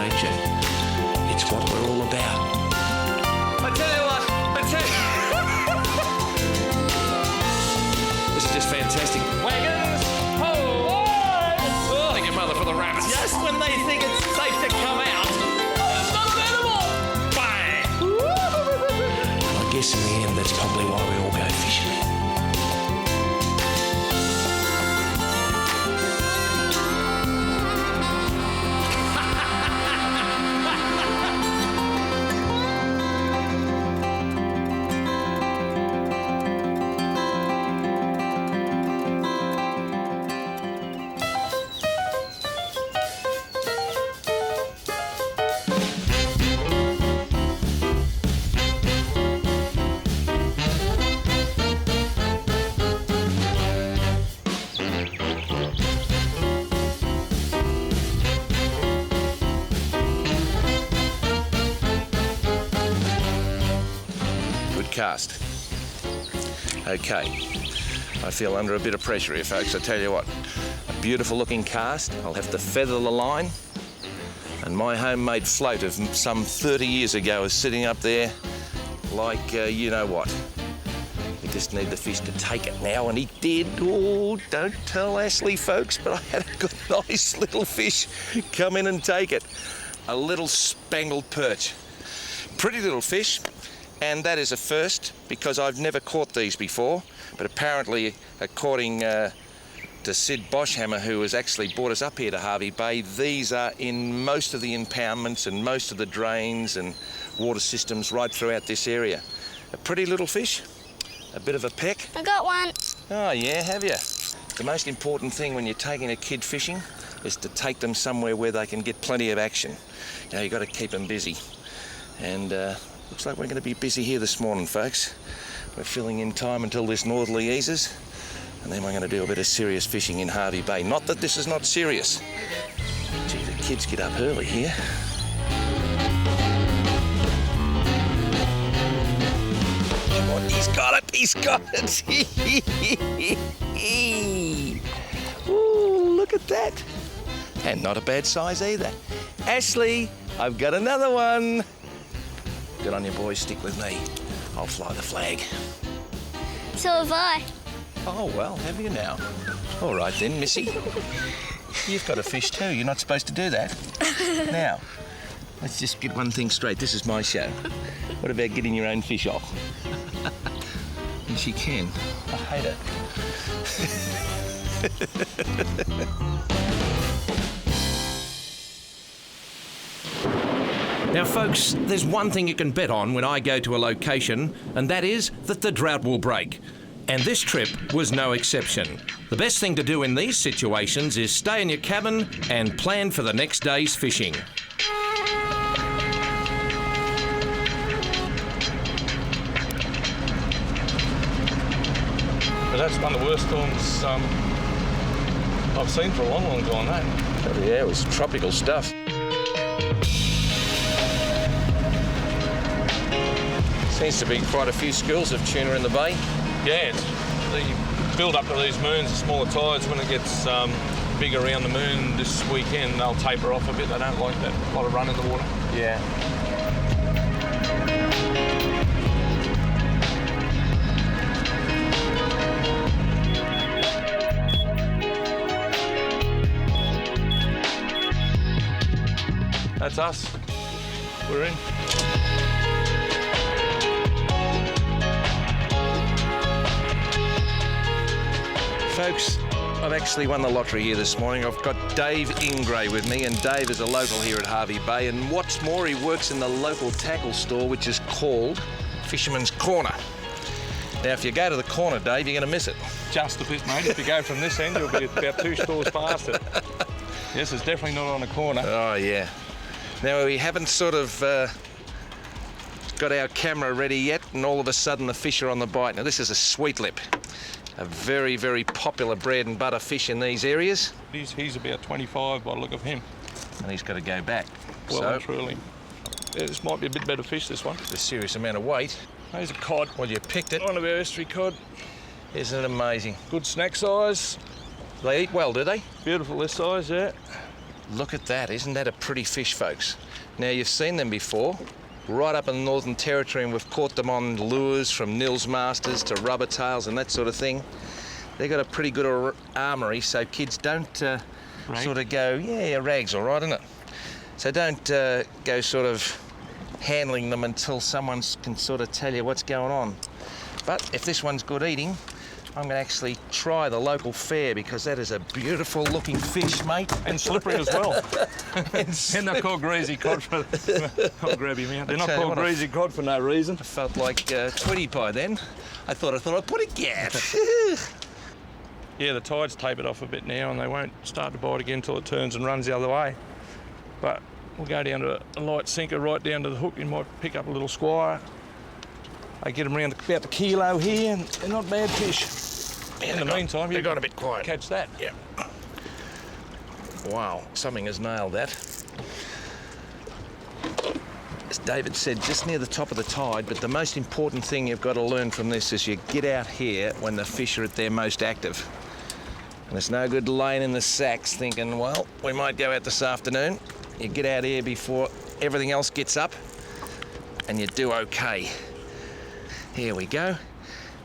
nature. It's what we're all about. I tell you what. This is just fantastic. Wagons, ho! Oh, thank your mother for the rabbits. Just when they think it's safe to come out, it's not available. Bang! I guess in the end, that's probably why we all go fishing. Cast. Okay, I feel under a bit of pressure here, folks. I tell you what, a beautiful looking cast. I'll have to feather the line, and my homemade float of some 30 years ago is sitting up there like you know what. We just need the fish to take it now, and he did. Oh, don't tell Ashleigh, folks, but I had a good, nice little fish come in and take it. A little spangled perch. Pretty little fish. And that is a first, because I've never caught these before. But apparently, according to Sid Boschhammer, who has actually brought us up here to Hervey Bay, these are in most of the impoundments and most of the drains and water systems right throughout this area. A pretty little fish, a bit of a peck. I got one. Oh yeah, have you? The most important thing when you're taking a kid fishing is to take them somewhere where they can get plenty of action. You know, you've got to keep them busy. And looks like we're going to be busy here this morning, folks. We're filling in time until this northerly eases, and then we're going to do a bit of serious fishing in Hervey Bay. Not that this is not serious. Gee, the kids get up early here. Come on, he's got it, he's got it. Ooh, look at that. And not a bad size either. Ashleigh, I've got another one. Good on you, boys. Stick with me. I'll fly the flag. So have I. Oh, well, have you now? All right then, Missy. You've got a fish too. You're not supposed to do that. Now, let's just get one thing straight. This is my show. What about getting your own fish off? And she can. I hate her. Now, folks, there's one thing you can bet on when I go to a location, and that is that the drought will break. And this trip was no exception. The best thing to do in these situations is stay in your cabin and plan for the next day's fishing. But that's one of the worst storms I've seen for a long, long time, mate. Oh, yeah, it was tropical stuff. Seems to be quite a few schools of tuna in the bay. Yeah, it's the build up to these moons, the smaller tides, when it gets big around the moon this weekend, they'll taper off a bit. They don't like that lot of run in the water. Yeah. That's us. We're in. Folks, I've actually won the lottery here this morning. I've got Dave Ingray with me, and Dave is a local here at Hervey Bay, and what's more, he works in the local tackle store, which is called Fisherman's Corner. Now, if you go to the corner, Dave, you're going to miss it. Just a bit, mate. If you go from this end, you'll be about 2 stores past it. Yes, it's definitely not on a corner. Oh, yeah. Now, we haven't sort of got our camera ready yet, and all of a sudden the fish are on the bite. Now, this is a sweetlip. A very, very popular bread and butter fish in these areas. He's about 25 by the look of him. And he's got to go back. Well and truly. Yeah, this might be a bit better fish, this one. A serious amount of weight. There's a cod. Well, you picked it. One of our estuary cod. Isn't it amazing? Good snack size. They eat well, do they? Beautiful this size, yeah. Look at that. Isn't that a pretty fish, folks? Now, you've seen them before, right up in the Northern Territory, and we've caught them on lures from Nils Masters to rubber tails and that sort of thing. They've got a pretty good armoury, so kids don't sort of go, yeah, rag's all right, isn't it? So don't go sort of handling them until someone can sort of tell you what's going on. But if this one's good eating, I'm going to actually try the local fare, because that is a beautiful looking fish, mate. And slippery as well. And they're called greasy cod for... I'll grab him out. They're not called greasy cod for no reason. I felt like Tweety Pie then. I thought I'd put a gap. Yeah, the tide's tapered off a bit now, and they won't start to bite again until it turns and runs the other way. But we'll go down to a light sinker right down to the hook. You might pick up a little squire. I get them around about the kilo here, and they're not bad fish. In the meantime, They got a bit quiet. catch that. Yeah. Wow, something has nailed that. As David said, just near the top of the tide, but the most important thing you've got to learn from this is you get out here when the fish are at their most active. And it's no good laying in the sacks thinking, well, we might go out this afternoon. You get out here before everything else gets up, and you do okay. Here we go.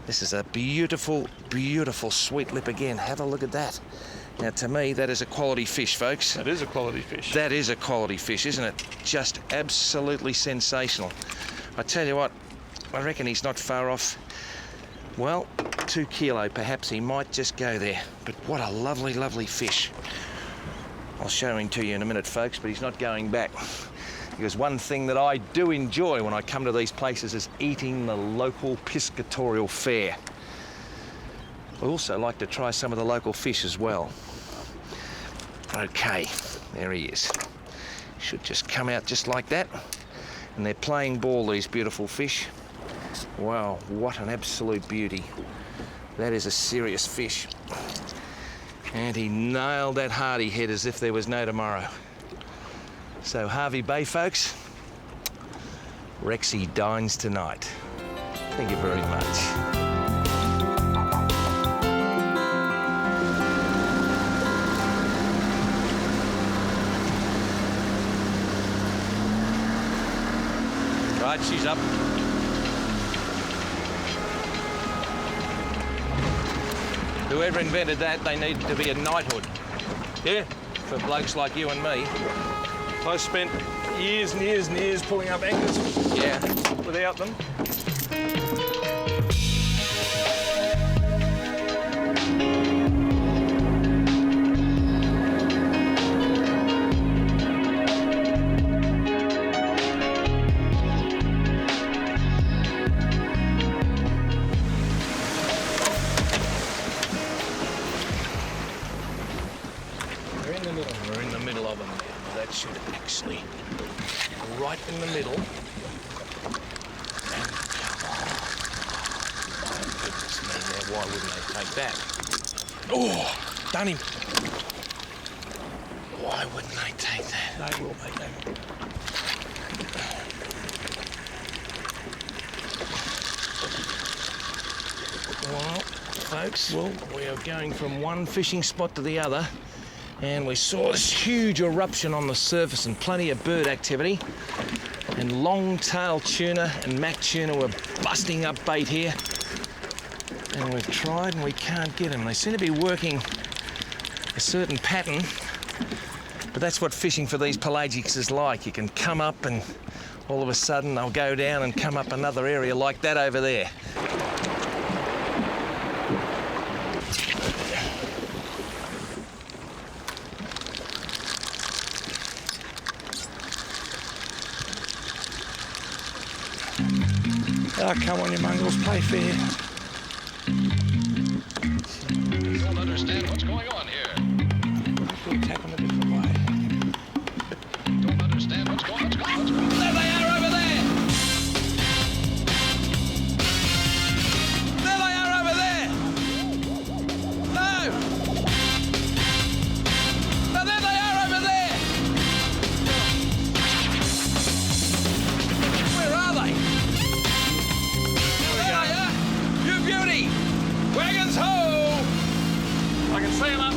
This is a beautiful, beautiful sweetlip again. Have a look at that. Now, to me, that is a quality fish, folks. That is a quality fish. That is a quality fish, isn't it? Just absolutely sensational. I tell you what, I reckon he's not far off. Well, 2 kilo, perhaps he might just go there. But what a lovely, lovely fish. I'll show him to you in a minute, folks, but he's not going back. Because one thing that I do enjoy when I come to these places is eating the local piscatorial fare. I also like to try some of the local fish as well. Okay, there he is. Should just come out just like that. And they're playing ball, these beautiful fish. Wow, what an absolute beauty. That is a serious fish. And he nailed that hardy head as if there was no tomorrow. So Hervey Bay, folks, Rexy dines tonight. Thank you very much. Right, she's up. Whoever invented that, they need to be a knighthood. Yeah. For blokes like you and me. I spent years and years and years pulling up anchors Yeah. without them. We're in the middle of them. That should actually right in the middle. And oh, goodness me, now why wouldn't they take that? Oh, done him. Why wouldn't they take that? They will, mate. They will. Well, folks, we are going from one fishing spot to the other, and we saw this huge eruption on the surface and plenty of bird activity. And long-tailed tuna and mac tuna were busting up bait here. And we've tried and we can't get them. They seem to be working a certain pattern, but that's what fishing for these pelagics is like. You can come up and all of a sudden they'll go down and come up another area like that over there. Oh, come on, you mongrels, play fair. Don't understand what's going on here. We'll tap them a different way. Don't understand what's going on. There they are over there! There they are over there! No! No, there they are over there! Where are they? There they are! You beauty! Wagons ho! I can see them up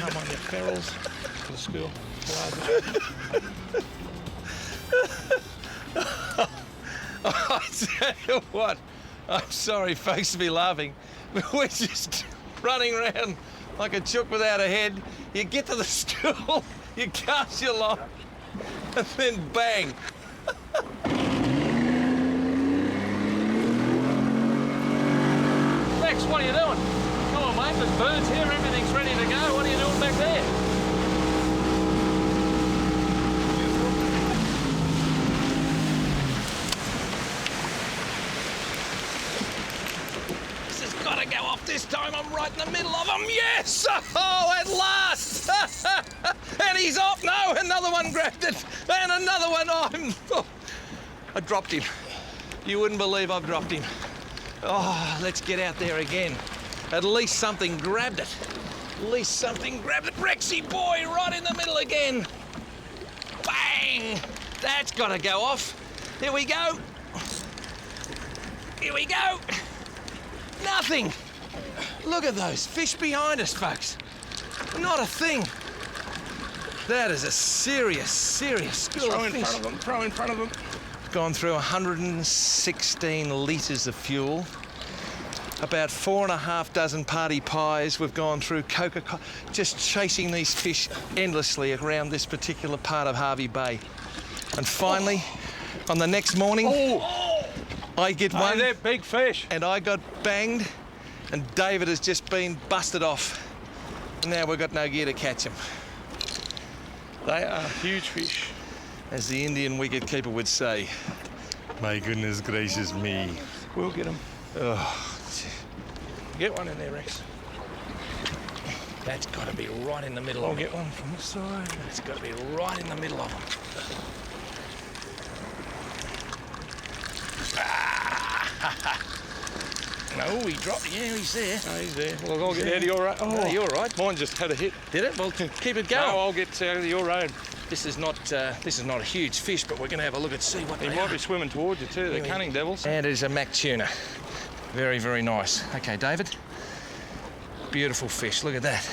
Come on, you ferals. To the school. I tell you what, I'm sorry folks to be laughing, but we're just running around like a chook without a head. You get to the school, you cast your line, and then bang. Rex, what are you doing? Come on, mate, there's birds here, everything's ready to go. What are you doing back there? This has got to go off this time. I'm right in the middle of them. Yes! Oh, at last! And he's off. No, another one grabbed it. And another one. I dropped him. You wouldn't believe I've dropped him. Oh, let's get out there again. At least something grabbed it. At least something grabbed it. Rexy boy, right in the middle again. Bang! That's got to go off. Here we go. Here we go. Nothing. Look at those fish behind us, folks. Not a thing. That is a serious school of fish. Throw in front of them. Gone through 116 litres of fuel, about 4.5 dozen party pies. We've gone through Coca-Cola, just chasing these fish endlessly around this particular part of Hervey Bay. And finally, on the next morning, I get one. They're big fish. And I got banged, and David has just been busted off. And now we've got no gear to catch him. They are huge fish. As the Indian wicketkeeper would say, my goodness gracious me. We'll get them. Oh, Get one in there, Rex. that's got to be right in the middle I'll of get one from this side. It's got to be right in the middle of them. No, he dropped. Yeah, he's there. No, he's there. Well, I'll get out of your road. No, you're right. Mine just had a hit. Did it? Well, keep it No, going. I'll get out of your road. This is not a huge fish, but we're going to have a look and see what He they might are. be swimming towards you too. They're Really? cunning devils. And it is a mac tuna. Very, very nice. Okay, David. Beautiful fish. Look at that.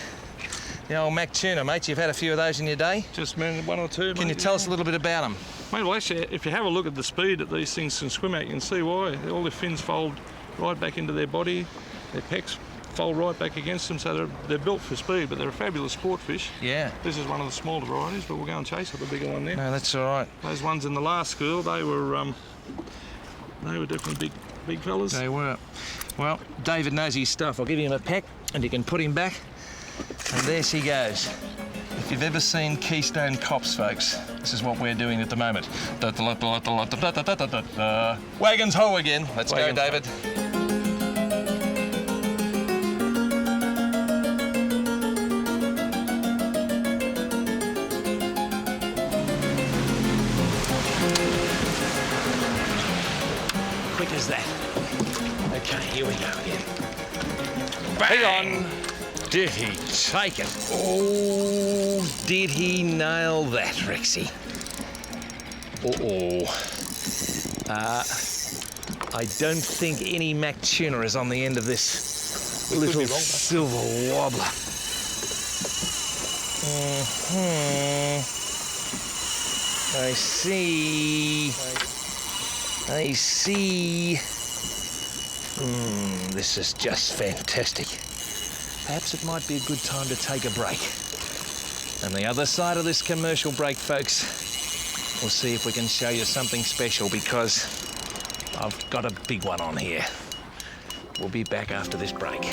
The old mac tuna, mate. You've had a few of those in your day. Just one or two. Can you tell us a little bit about them? Mate, well, actually, if you have a look at the speed that these things can swim at, you can see why. All their fins fold right back into their body. Their pecs fold right back against them, so they're built for speed, but they're a fabulous sport fish. Yeah. This is one of the smaller varieties, but we'll go and chase up a bigger one there. No, that's all right. Those ones in the last school, they were definitely big fellas. They were. Well, David knows his stuff. I'll give him a peck, and you can put him back. And there she goes. If you've ever seen Keystone Cops, folks, this is what we're doing at the moment. Wagons ho again. Let's go, Wagons ho. David. Quick as that. Okay, here we go again. Bang! Did he take it? Oh, did he nail that, Rexy? I don't think any mac tuna is on the end of this little silver wobbler. I see. I see. This is just fantastic. Perhaps it might be a good time to take a break. And the other side of this commercial break, folks, we'll see if we can show you something special, because I've got a big one on here. We'll be back after this break.